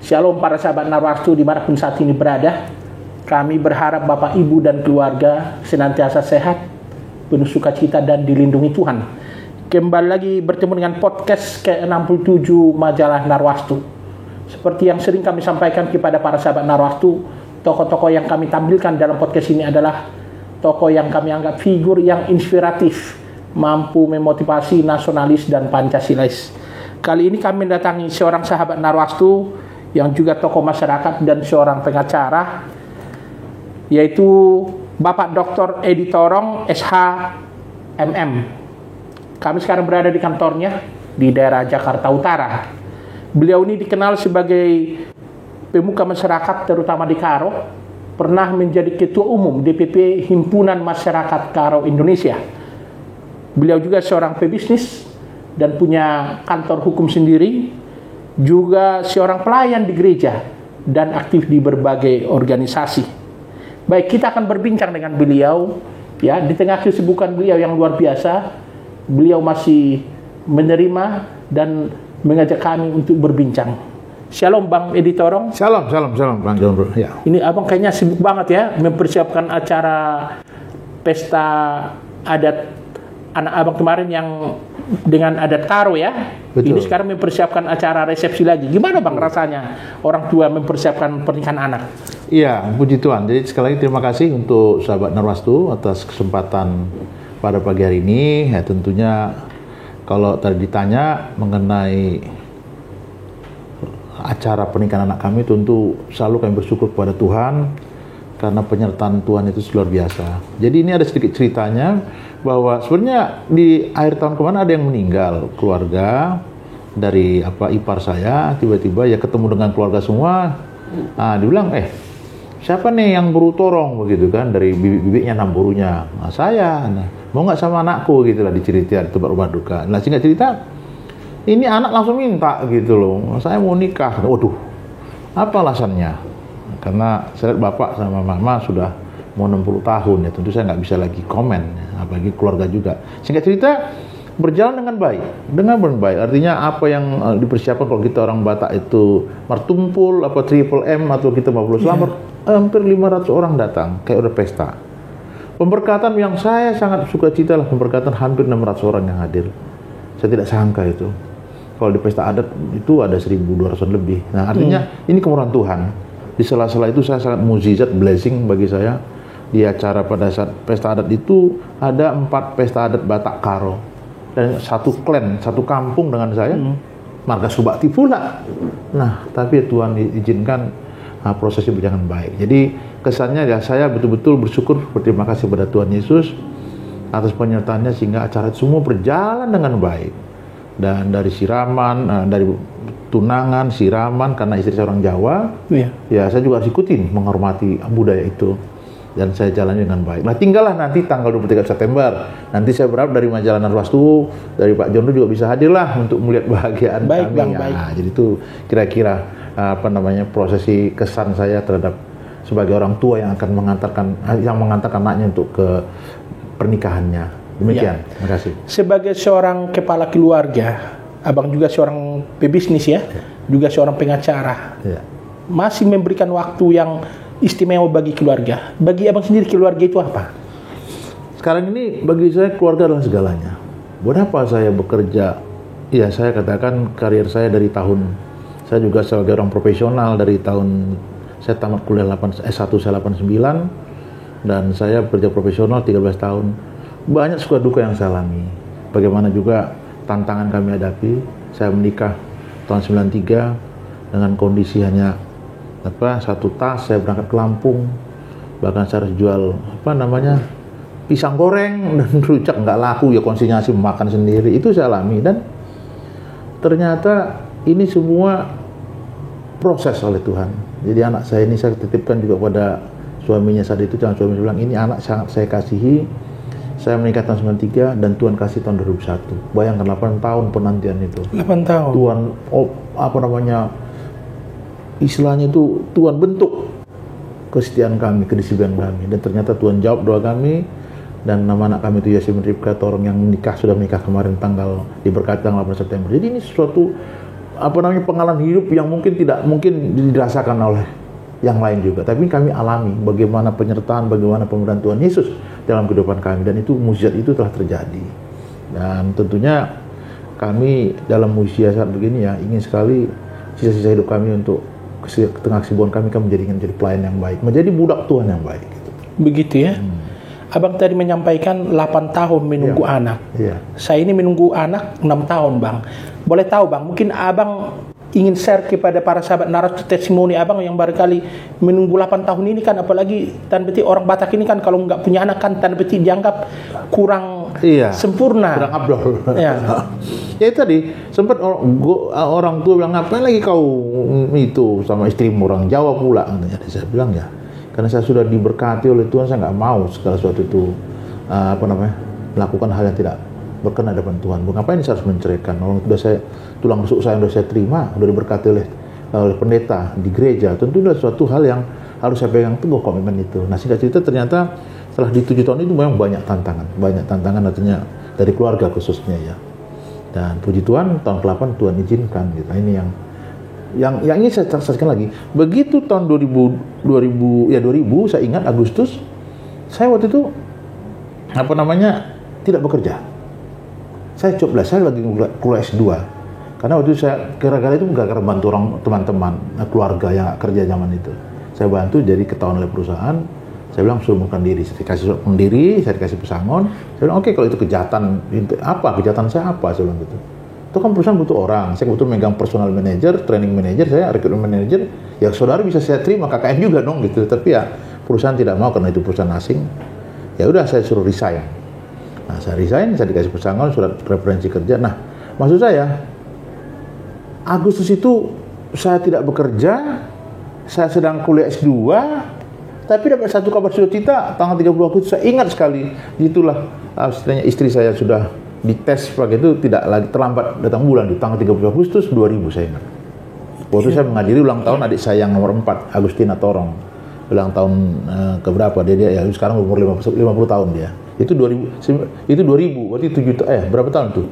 Shalom para sahabat Narwastu dimanapun saat ini berada. Kami berharap Bapak, Ibu, dan keluarga senantiasa sehat, penuh sukacita, dan dilindungi Tuhan. Kembali lagi bertemu dengan podcast ke-67 Majalah Narwastu. Seperti yang sering kami sampaikan kepada para sahabat Narwastu, tokoh-tokoh yang kami tampilkan dalam podcast ini adalah tokoh yang kami anggap figur yang inspiratif, mampu memotivasi nasionalis dan Pancasilais. Kali ini kami mendatangi seorang sahabat Narwastu yang juga tokoh masyarakat dan seorang pengacara, yaitu Bapak Dr. Edi Torong, SH, MM. Kami sekarang berada di kantornya di daerah Jakarta Utara. Beliau ini dikenal sebagai pemuka masyarakat terutama di Karo, pernah menjadi Ketua Umum DPP Himpunan Masyarakat Karo Indonesia. Beliau juga seorang pebisnis dan punya kantor hukum sendiri, juga seorang pelayan di gereja dan aktif di berbagai organisasi. Baik, kita akan berbincang dengan beliau ya, di tengah kesibukan beliau yang luar biasa. Beliau masih menerima dan mengajak kami untuk berbincang. Shalom Bang Edi Torong. Shalom Bang John. Ya. Ini Abang kayaknya sibuk banget ya mempersiapkan acara pesta adat anak Abang kemarin yang dengan adat Karo ya. Betul. Ini sekarang mempersiapkan acara resepsi lagi. Gimana Bang rasanya orang tua mempersiapkan pernikahan anak? Iya, puji Tuhan. Jadi sekali lagi terima kasih untuk sahabat Narwastu atas kesempatan pada pagi hari ini. Ya, tentunya kalau tadi ditanya mengenai acara pernikahan anak kami, tentu selalu kami bersyukur kepada Tuhan karena penyertaan Tuhan itu luar biasa. Jadi ini ada sedikit ceritanya bahwa sebenarnya di akhir tahun kemarin ada yang meninggal keluarga dari ipar saya, tiba-tiba ya ketemu dengan keluarga semua. Nah, dibilang siapa nih yang buru torong begitu kan, dari bibit-bibitnya 6 burunya. Nah, saya mau nggak sama anakku gitu lah, diceritain di tempat rumah duka. Nah, singkat cerita ini anak langsung minta gitu loh, saya mau nikah. Waduh, apa alasannya? Karena saya lihat bapak sama mama sudah mau 60 tahun ya, tentu saya nggak bisa lagi komen, apalagi keluarga juga. Singkat cerita berjalan dengan baik, artinya apa yang dipersiapkan kalau kita orang Batak itu martumpul, triple M atau kita mau selamat, hampir 500 orang datang, kayak udah pesta. Pemberkatan yang saya sangat suka cita lah, pemberkatan hampir 600 orang yang hadir. Saya tidak sangka itu. Kalau di pesta adat itu ada 1.200 lebih. Nah, artinya ini kemurahan Tuhan. Di sela-sela itu saya sangat mukjizat, blessing bagi saya. Di acara pada saat pesta adat itu ada 4 pesta adat Batak Karo. Dan satu klan, satu kampung dengan saya. Marga Subakti pula. Nah, tapi Tuhan izinkan prosesnya berjalan baik. Jadi kesannya ya saya betul-betul bersyukur, berterima kasih kepada Tuhan Yesus atas penyertaannya sehingga acara itu semua berjalan dengan baik. Dan dari siraman, dari tunangan, siraman, karena istri saya orang Jawa, ya saya juga harus ikutin, menghormati budaya itu. Dan saya jalani dengan baik. Nah, tinggallah nanti tanggal 23 September. Nanti saya berharap dari Majalah Narwastu, dari Pak Jono juga bisa hadir lah untuk melihat bahagiaan kami. Bang, ya. baik. Jadi itu kira-kira prosesi kesan saya terhadap sebagai orang tua yang akan mengantarkan anaknya untuk ke pernikahannya. Demikian. Terima kasih. Sebagai seorang kepala keluarga, Abang juga seorang pebisnis ya, juga seorang pengacara. Masih memberikan waktu yang istimewa bagi keluarga. Bagi Abang sendiri keluarga itu apa? Sekarang ini bagi saya keluarga adalah segalanya. Buat apa saya bekerja? Ya, saya katakan karir saya dari tahun, saya juga sebagai orang profesional dari tahun saya tamat kuliah S1 saya 89 dan saya bekerja profesional 13 tahun. Banyak suka duka yang saya alami. Bagaimana juga tantangan kami hadapi. Saya menikah tahun 93 dengan kondisi hanya satu tas, saya berangkat ke Lampung, bahkan saya harus jual pisang goreng dan rujak nggak laku, ya konsinyasi makan sendiri. Itu saya alami dan ternyata ini semua proses oleh Tuhan. Jadi anak saya ini saya titipkan juga pada suaminya saat itu. Jangan suami bilang ini anak sangat saya kasihi. Saya menikah tahun 93 dan Tuhan kasih tahun 2001. Bayangkan 8 tahun penantian itu. 8 tahun. Tuhan istilahnya itu Tuhan bentuk kesetiaan kami, kedisiplinan kami, dan ternyata Tuhan jawab doa kami. Dan nama anak kami itu Yasin Ripka Torong yang sudah menikah kemarin diberkati tanggal 8 September. Jadi ini sesuatu pengalaman hidup yang mungkin tidak mungkin dirasakan oleh yang lain juga. Tapi kami alami bagaimana penyertaan, bagaimana pemberian Tuhan Yesus dalam kehidupan kami, dan itu mukjizat itu telah terjadi. Dan tentunya kami dalam usia saat begini ya ingin sekali sisa-sisa hidup kami untuk tengah kesibukan kami menjadi pelayan yang baik, menjadi budak Tuhan yang baik. Gitu. Begitu ya. Abang tadi menyampaikan 8 tahun menunggu anak. Saya ini menunggu anak 6 tahun, Bang. Boleh tahu, Bang, mungkin Abang ingin share kepada para sahabat narator testimoni Abang yang barangkali menunggu 8 tahun ini kan, apalagi tanda petik orang Batak ini kan kalau nggak punya anak kan tanda petik dianggap kurang sempurna. Kurang abdol. Ya. Ya tadi sempat orang tua bilang, ngapain lagi kau itu sama istrimu, orang Jawa pula. Saya bilang ya, karena saya sudah diberkati oleh Tuhan, saya nggak mau segala sesuatu itu melakukan hal yang tidak berkenan depan Tuhan. Ngapain saya harus menceraikan? Orang sudah saya tulang rusuk saya sudah saya terima, sudah diberkati oleh pendeta di gereja. Tentu itu suatu hal yang harus saya pegang teguh, komitmen itu. Nah, singkat cerita ternyata setelah di 7 tahun itu memang banyak tantangan artinya dari keluarga khususnya ya. Dan puji Tuhan tahun ke-8 Tuhan izinkan gitu. Nah, ini yang ingin saya saksikan lagi. Begitu tahun 2000 saya ingat Agustus, saya waktu itu tidak bekerja. Saya coblos, saya lagi kuliah S2. Karena waktu itu saya gara-gara itu gara-gara bantu orang teman-teman keluarga yang gak kerja zaman itu. Saya bantu jadi ketahuan oleh perusahaan. Saya bilang suruh mundurkan diri. Saya dikasih surat diri, saya dikasih pesangon. Saya bilang oke, kalau itu kejahatan saya apa? Saya bilang gitu. Itu kan perusahaan butuh orang. Saya kebetulan megang personal manager, training manager, saya recruitment manager. Ya saudara bisa saya terima KKN juga dong gitu. Tapi ya perusahaan tidak mau karena itu perusahaan asing. Ya udah saya suruh resign. Nah, saya resign, saya dikasih pesangon, surat referensi kerja. Nah, maksud saya, Agustus itu saya tidak bekerja, saya sedang kuliah S2, tapi dapat satu kabar sukacita tanggal 30 Agustus, saya ingat sekali, itulah istilahnya istri saya sudah dites sebagai itu tidak lagi terlambat datang bulan di tanggal 30 Agustus 2000 saya ingat. Waktu saya menghadiri ulang tahun adik saya yang nomor 4, Agustina Torong. Ulang tahun keberapa dia ya sekarang umur 50 tahun dia. Itu 2000 berarti 7 berapa tahun tuh?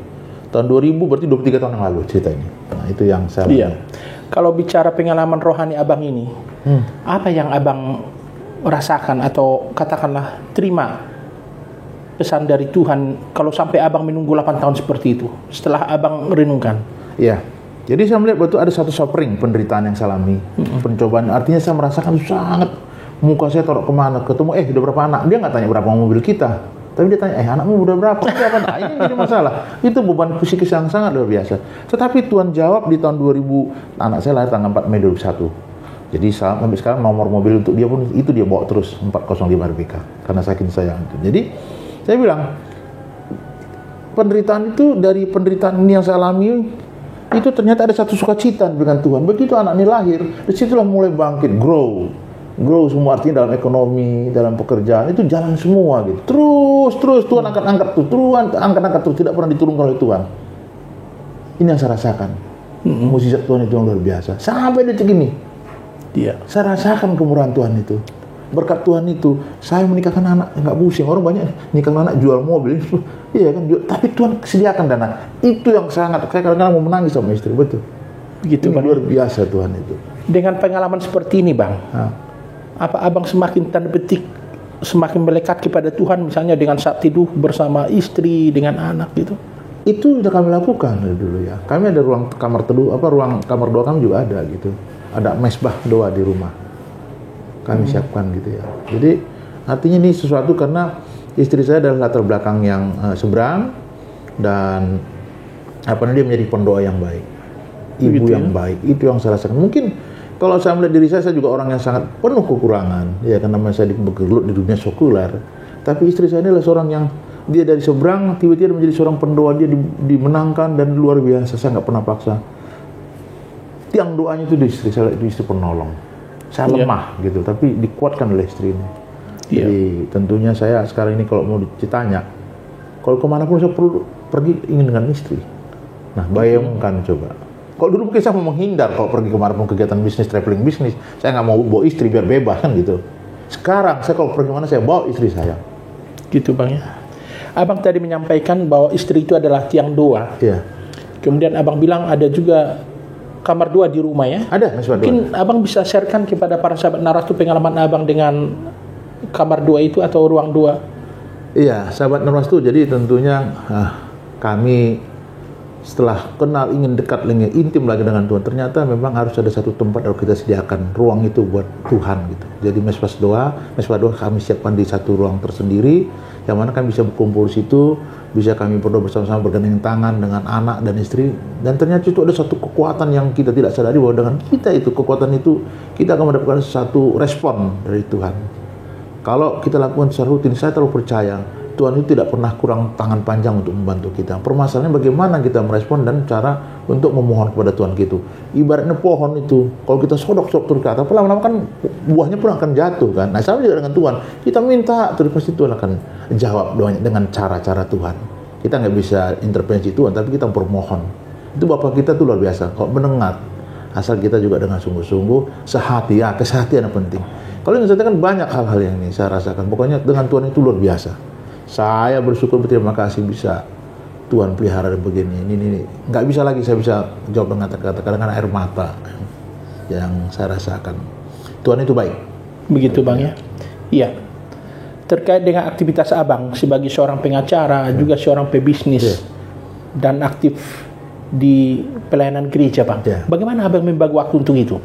Tahun 2000 berarti 23 tahun yang lalu cerita ini. Nah, itu yang saya Kalau bicara pengalaman rohani Abang ini, apa yang Abang rasakan atau katakanlah terima pesan dari Tuhan kalau sampai Abang menunggu 8 tahun seperti itu setelah Abang renungkan? Iya. Jadi saya melihat betul ada satu suffering, penderitaan yang saya alami, pencobaan. Artinya saya merasakan sangat, muka saya taruh kemana, ketemu udah berapa anak, dia nggak tanya berapa mobil kita. Tapi dia tanya, anakmu udah berapa? Nah, ini jadi masalah. Itu beban psikis yang sangat luar biasa. Tetapi Tuhan jawab di tahun 2000, anak saya lahir tanggal 4 Mei 2001. Jadi sampai sekarang nomor mobil untuk dia pun itu dia bawa terus 405 RBK karena saking sayang. Jadi saya bilang penderitaan itu, dari penderitaan ini yang saya alami itu ternyata ada satu sukacita dengan Tuhan. Begitu anak ini lahir, disitulah mulai bangkit, grow semua, artinya dalam ekonomi, dalam pekerjaan itu jalan semua gitu. Terus Tuhan angkat terus, tidak pernah diturunkan oleh Tuhan. Ini yang saya rasakan. Mukjizat Tuhan itu yang luar biasa. Sampai detik ini. Saya rasakan kemurahan Tuhan itu. Berkat Tuhan itu, saya menikahkan anak, nggak pusing. Orang banyak nikahkan anak jual mobil, iya kan. Tapi Tuhan sediakan dana. Itu yang saya kadang-kadang mau menangis sama istri, betul. Begitu, Bang. Luar biasa Tuhan itu. Dengan pengalaman seperti ini, Bang, apa Abang semakin tanda petik semakin melekat kepada Tuhan, misalnya dengan saat tidur bersama istri, dengan anak gitu? Itu sudah kami lakukan dari dulu ya. Kami ada ruang kamar teduh, ruang kamar doa kami juga ada gitu. Ada mesbah doa di rumah. Kami siapkan gitu ya. Jadi artinya ini sesuatu karena istri saya adalah latar belakang yang seberang dan dia menjadi pendoa yang baik, ibu yang baik. Itu yang saya rasakan. Mungkin kalau saya melihat diri saya juga orang yang sangat penuh kekurangan ya, karena saya bergelut di dunia sekuler. Tapi istri saya ini adalah seorang yang dia dari seberang tiba-tiba menjadi seorang pendoa, dia dimenangkan dan luar biasa. Saya nggak pernah paksa. Tiang doanya itu di istri saya, itu istri penolong. Saya lemah gitu, tapi dikuatkan oleh istri ini. Jadi tentunya saya sekarang ini kalau mau ditanya, kalau kemanapun saya perlu pergi ingin dengan istri. Nah, bayangkan coba. Kalau dulu mungkin saya mau menghindar kalau pergi kemanapun kegiatan bisnis, traveling bisnis, saya nggak mau bawa istri biar bebas kan gitu. Sekarang saya kalau pergi mana saya bawa istri saya. Gitu, Bang ya. Abang tadi menyampaikan bahwa istri itu adalah tiang doa. Iya. Kemudian Abang bilang ada juga kamar 2 di rumah ya? Ada Mesbah 2. Mungkin abang bisa sharekan kepada para sahabat Narastu pengalaman abang dengan kamar 2 itu atau ruang 2? Iya, sahabat Narastu. Jadi tentunya kami setelah kenal, ingin dekat, ingin intim lagi dengan Tuhan, ternyata memang harus ada satu tempat yang kita sediakan ruang itu buat Tuhan gitu. Jadi Mesbah 2 kami siapkan di satu ruang tersendiri, yang mana kami bisa berkumpul di situ, bisa kami berdoa bersama-sama bergandeng tangan dengan anak dan istri. Dan ternyata itu ada satu kekuatan yang kita tidak sadari bahwa dengan kita itu, kekuatan itu, kita akan mendapatkan satu respon dari Tuhan. Kalau kita lakukan secara rutin, saya terlalu percaya Tuhan itu tidak pernah kurang tangan panjang untuk membantu kita. Permasalahannya bagaimana kita merespon dan cara untuk memohon kepada Tuhan gitu. Ibaratnya pohon itu, kalau kita sodok-sodok terus ke atas, lama-lama kan buahnya pun akan jatuh kan. Nah, sama juga dengan Tuhan. Kita minta, terus pasti Tuhan akan jawab doanya dengan cara-cara Tuhan. Kita nggak bisa intervensi Tuhan, tapi kita bermohon. Itu Bapa kita tuh luar biasa. Kalau mendengar, asal kita juga dengan sungguh-sungguh, sehati, kesehatian yang penting. Kalau yang saya kan banyak hal-hal yang ini saya rasakan. Pokoknya dengan Tuhan itu luar biasa. Saya bersyukur, berterima kasih bisa Tuhan pelihara begini. Ini nggak bisa lagi saya bisa jawab dengan kata-kata, kadang air mata yang saya rasakan. Tuhan itu baik. Begitu Bang ya. Iya. Terkait dengan aktivitas abang sebagai seorang pengacara, juga seorang pebisnis dan aktif di pelayanan gereja Bang. Bagaimana abang membagi waktu untuk itu?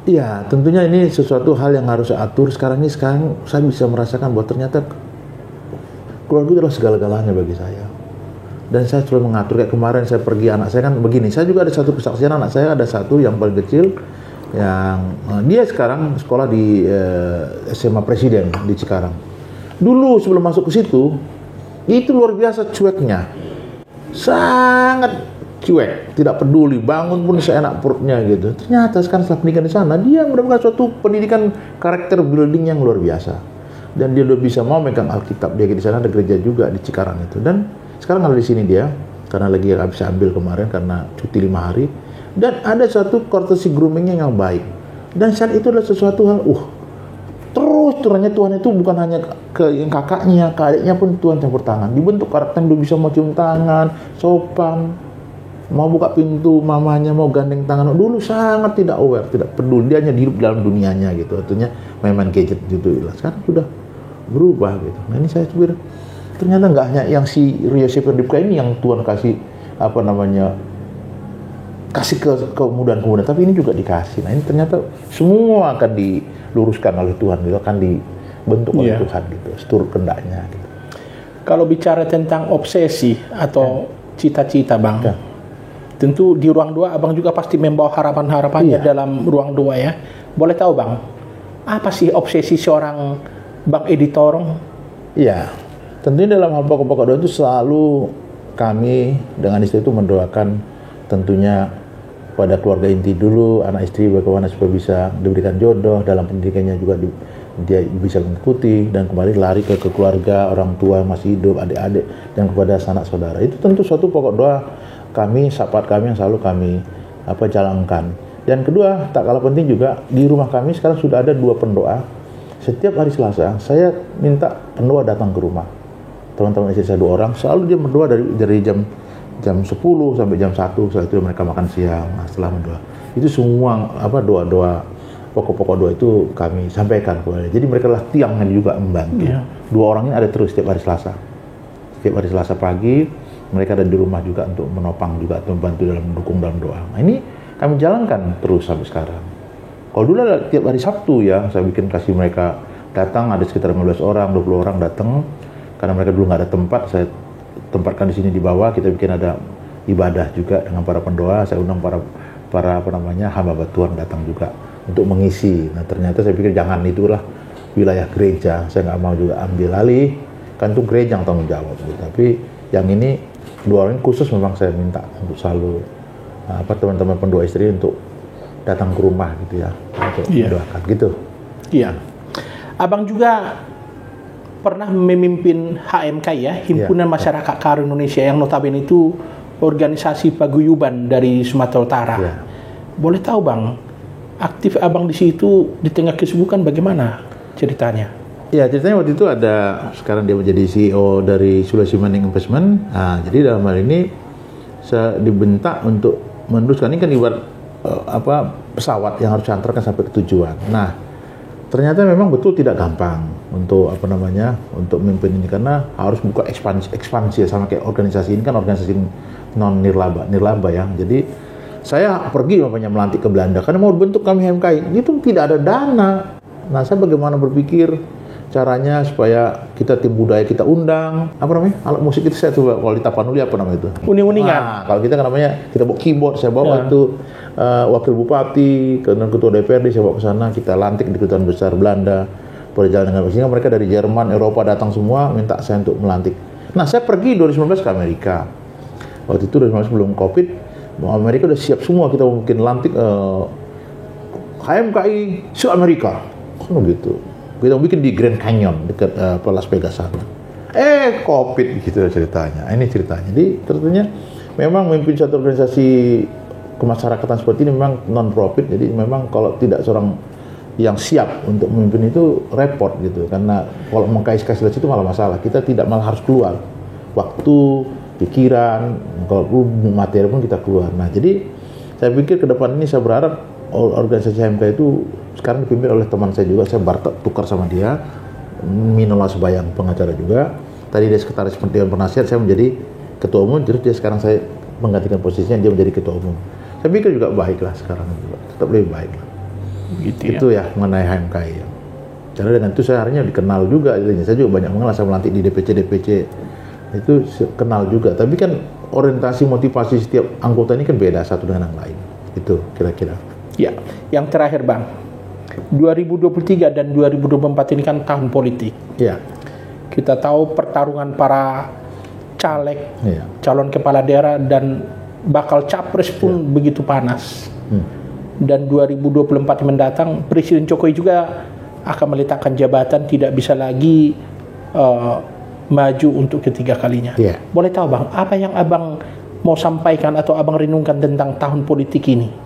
Iya, tentunya ini sesuatu hal yang harus saya atur. Sekarang saya bisa merasakan bahwa ternyata keluarga itu adalah segala-galanya bagi saya. Dan saya selalu mengatur, kayak kemarin saya pergi, anak saya kan begini. Saya juga ada satu kesaksian, anak saya ada satu yang paling kecil, yang dia sekarang sekolah di SMA Presiden di Cikarang. Dulu sebelum masuk ke situ, itu luar biasa cueknya. Sangat cuek, tidak peduli, bangun pun seenak perutnya gitu. Ternyata sekarang setelah pendidikan di sana, dia mendapatkan suatu pendidikan karakter building yang luar biasa. Dan dia udah bisa mau megang Alkitab. Dia di sana ada gereja juga di Cikarang itu. Dan sekarang ada di sini dia, karena lagi nggak bisa ambil kemarin karena cuti 5 hari. Dan ada satu courtesy groomingnya yang baik. Dan saat itu adalah sesuatu hal, terus turunnya Tuhan itu bukan hanya ke yang kakaknya, ke adiknya pun Tuhan campur tangan. Dibentuk karakter yang udah bisa mau cium tangan, sopan, mau buka pintu mamanya, mau gandeng tangan. Dulu sangat tidak aware, tidak peduli, dia hanya hidup dalam dunianya gitu. Artinya main gadget gitu. Sekarang sudah berubah gitu. Nah ini saya pikir ternyata nggak hanya yang si Rio Seperdipka ini yang Tuhan kasih kasih kemudahan, tapi ini juga dikasih. Nah ini ternyata semua akan diluruskan oleh Tuhan gitu, akan dibentuk oleh Tuhan gitu, seturut kehendaknya gitu. Kalau bicara tentang obsesi atau cita-cita Bang, tentu di ruang 2 abang juga pasti membawa harapan-harapannya dalam ruang 2 ya. Boleh tahu Bang, apa sih obsesi seorang Bang Edi Torong? Iya, tentunya dalam hal pokok-pokok doa itu selalu kami dengan istri itu mendoakan tentunya pada keluarga inti dulu, anak istri bagaimana supaya bisa diberikan jodoh, dalam pendidikannya juga dia bisa mengikuti dan kembali lari ke keluarga, orang tua yang masih hidup, adik-adik, dan kepada sanak saudara. Itu tentu suatu pokok doa kami, syafaat kami yang selalu kami jalankan. Dan kedua, tak kalah penting juga di rumah kami sekarang sudah ada 2 pendoa. Setiap hari Selasa, saya minta pendoa datang ke rumah. Teman-teman istri saya 2 orang, selalu dia berdoa dari jam 10 sampai jam 1, setelah itu mereka makan siang. Nah, setelah mendoa, itu semua doa-doa, pokok-pokok doa itu kami sampaikan kepada. Jadi mereka lah tiang yang juga membantu. 2 orang ini ada terus setiap hari Selasa. Setiap hari Selasa pagi, mereka ada di rumah juga untuk menopang juga, atau membantu dalam mendukung dalam doa. Nah ini kami jalankan terus sampai sekarang. Kalau dulu ada tiap hari Sabtu ya, saya bikin kasih mereka datang, ada sekitar 15 orang, 20 orang datang. Karena mereka dulu nggak ada tempat, saya tempatkan di sini di bawah, kita bikin ada ibadah juga dengan para pendoa. Saya undang para hamba Tuhan datang juga untuk mengisi. Nah ternyata saya pikir jangan itulah wilayah gereja, saya nggak mau juga ambil alih, kan itu gereja yang tanggung jawab gitu. Tapi yang ini 2 orang khusus memang saya minta untuk selalu teman-teman pendoa istri untuk datang ke rumah gitu ya, untuk mendoakan gitu. Iya. Abang juga pernah memimpin HMK ya, Himpunan Masyarakat Karo Indonesia, yang notabene itu organisasi paguyuban dari Sumatera Utara. Boleh tahu Bang, aktif Abang di situ di tengah kesibukan bagaimana ceritanya? Ya, ceritanya waktu itu ada, sekarang dia menjadi CEO dari Sulawesi Mining Investment. Nah, jadi dalam hal ini saya dibentak untuk meneruskan. Ini kan ibarat pesawat yang harus diantarkan sampai ke tujuan. Nah, ternyata memang betul tidak gampang untuk untuk memimpin ini, karena harus buka ekspansi sama kayak organisasi ini kan organisasi non nirlaba ya. Jadi saya pergi melantik ke Belanda karena mau bentuk kami HMKI, itu tidak ada dana. Nah, saya bagaimana berpikir caranya supaya kita tim budaya kita undang, alat musik itu saya coba, kalau di Tapanuli itu uning-uningan. Nah, kalau kita kan kita bawa keyboard, saya bawa itu wakil bupati, ketua DPRD saya bawa ke sana, kita lantik di Kedutaan Besar Belanda, perjalanan dengan sehingga mereka dari Jerman, Eropa datang semua minta saya untuk melantik. Nah, saya pergi 2019 ke Amerika. Waktu itu 2019 sebelum Covid, Amerika udah siap semua, kita mungkin lantik HMKI se-Amerika, kan gitu. Kita bikin di Grand Canyon dekat Las Vegas sana. Covid gitu ceritanya. Ini ceritanya. Jadi ternyata memang memimpin satu organisasi kemasyarakatan seperti ini memang non-profit. Jadi memang kalau tidak seorang yang siap untuk memimpin itu repot gitu. Karena kalau mengkais-kais itu malah masalah. Kita tidak malah harus keluar waktu, pikiran, kalau perlu materi pun kita keluar. Nah, jadi saya pikir ke depan ini saya berharap organisasi HMK itu sekarang dipimpin oleh teman saya juga, saya tukar sama dia, Minola Sebayang, pengacara juga. Tadi dia sekretaris Dewan Penasihat, saya menjadi ketua umum, terus dia sekarang saya menggantikan posisinya, dia menjadi ketua umum. Saya pikir juga baik lah sekarang juga, tetap lebih baik lah. Gitu ya. Itu ya mengenai HMKI ya. Karena dengan itu saya akhirnya dikenal juga, saya juga banyak mengenal, saya melantik di DPC itu kenal juga. Tapi kan orientasi motivasi setiap anggota ini kan beda satu dengan yang lain. Itu kira-kira. Ya, yang terakhir Bang, 2023 dan 2024 ini kan tahun politik. Ya. Kita tahu pertarungan para caleg, Ya. calon kepala daerah dan bakal capres pun begitu panas. Dan 2024 mendatang, Presiden Jokowi juga akan meletakkan jabatan, tidak bisa lagi maju untuk ketiga kalinya. Ya. Boleh tahu Bang, apa yang Abang mau sampaikan atau Abang renungkan tentang tahun politik ini?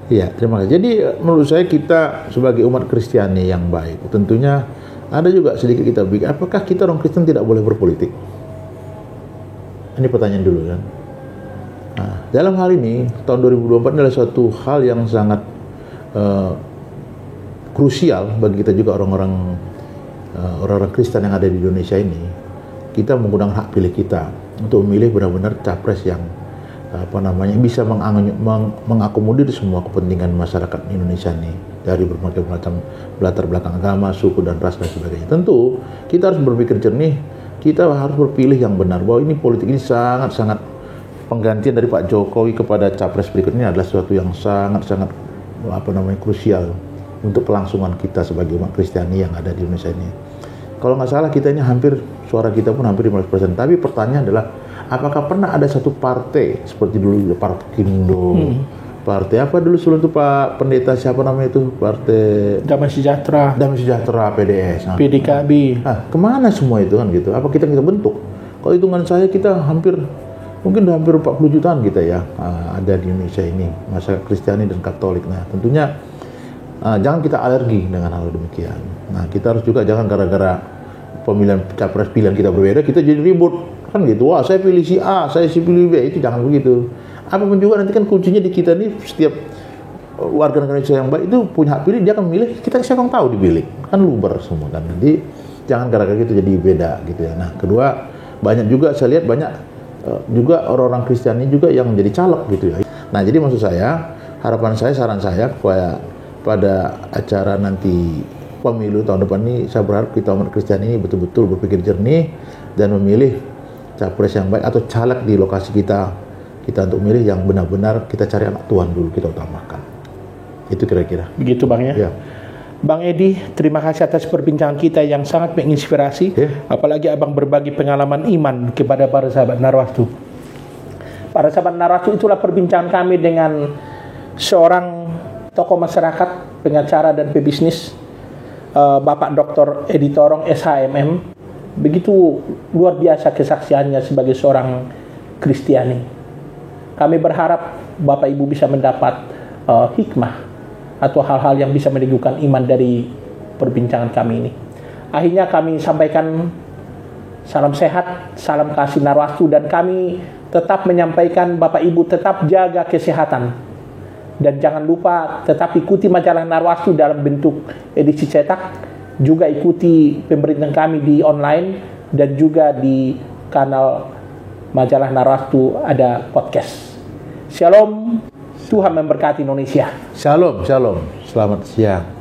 Iya, terima kasih. Jadi menurut saya kita sebagai umat Kristiani yang baik, tentunya ada juga sedikit kita pikir, apakah kita orang Kristen tidak boleh berpolitik? Ini pertanyaan dulu kan. Nah, dalam hal ini, tahun 2024 adalah suatu hal yang sangat krusial bagi kita juga orang-orang Kristen yang ada di Indonesia ini. Kita menggunakan hak pilih kita untuk memilih benar-benar capres yang bisa mengakomodir semua kepentingan masyarakat Indonesia ini dari berbagai macam latar belakang agama, suku dan ras dan sebagainya. Tentu kita harus berpikir jernih, kita harus berpilih yang benar, bahwa ini politik ini sangat-sangat penggantian dari Pak Jokowi kepada capres berikutnya adalah sesuatu yang sangat-sangat krusial untuk kelangsungan kita sebagai umat Kristiani yang ada di Indonesia ini. Kalau nggak salah kita ini suara kita pun hampir 15%. Tapi pertanyaan adalah, apakah pernah ada satu partai seperti dulu Partai Kindo, partai apa dulu sebelum itu Pak Pendeta siapa namanya itu, Partai Damai Sejahtera, PDS, PDKB. Kemana semua itu kan gitu? Apa kita bentuk? Kalau hitungan saya kita mungkin hampir 40 jutaan kita ya ada di Indonesia ini, masyarakat Kristiani dan Katolik. Nah, tentunya jangan kita alergi dengan hal demikian. Nah, kita harus juga jangan gara-gara pemilihan capres pilihan kita berbeda kita jadi ribut kan gitu. Wah, saya pilih si A, saya pilih B, itu jangan begitu. Apapun juga nanti kan kuncinya di kita nih, setiap warga negara Indonesia yang baik itu punya hak pilih, dia akan memilih, kita siapa yang tahu dipilih, kan luber semua kan. Jadi jangan gara-gara gitu jadi beda gitu ya. Nah, kedua, banyak juga saya lihat banyak juga orang-orang Kristiani juga yang menjadi caleg gitu ya. Nah, jadi maksud saya, harapan saya, saran saya pada acara nanti pemilu tahun depan ini, saya berharap kita umat Kristiani ini betul-betul berpikir jernih dan memilih capres yang baik atau caleg di lokasi kita untuk memilih yang benar-benar kita cari anak Tuhan dulu, kita utamakan. Itu kira-kira. Begitu Bang ya? Ya. Bang Edi, terima kasih atas perbincangan kita yang sangat menginspirasi. Apalagi Abang berbagi pengalaman iman kepada para sahabat Narwastu. Para sahabat Narwastu, itulah perbincangan kami dengan seorang tokoh masyarakat, pengacara dan pebisnis, Bapak Dr. Edi Torong SHMM. Begitu luar biasa kesaksiannya sebagai seorang Kristiani. Kami berharap Bapak Ibu bisa mendapat hikmah atau hal-hal yang bisa meneguhkan iman dari perbincangan kami ini. Akhirnya kami sampaikan salam sehat, salam kasih Narwastu, dan kami tetap menyampaikan Bapak Ibu tetap jaga kesehatan. Dan jangan lupa tetap ikuti majalah Narwastu dalam bentuk edisi cetak. Juga ikuti pemberitaan kami di online dan juga di kanal majalah Narwastu ada podcast. Shalom, Tuhan memberkati Indonesia. Shalom, shalom. Selamat siang.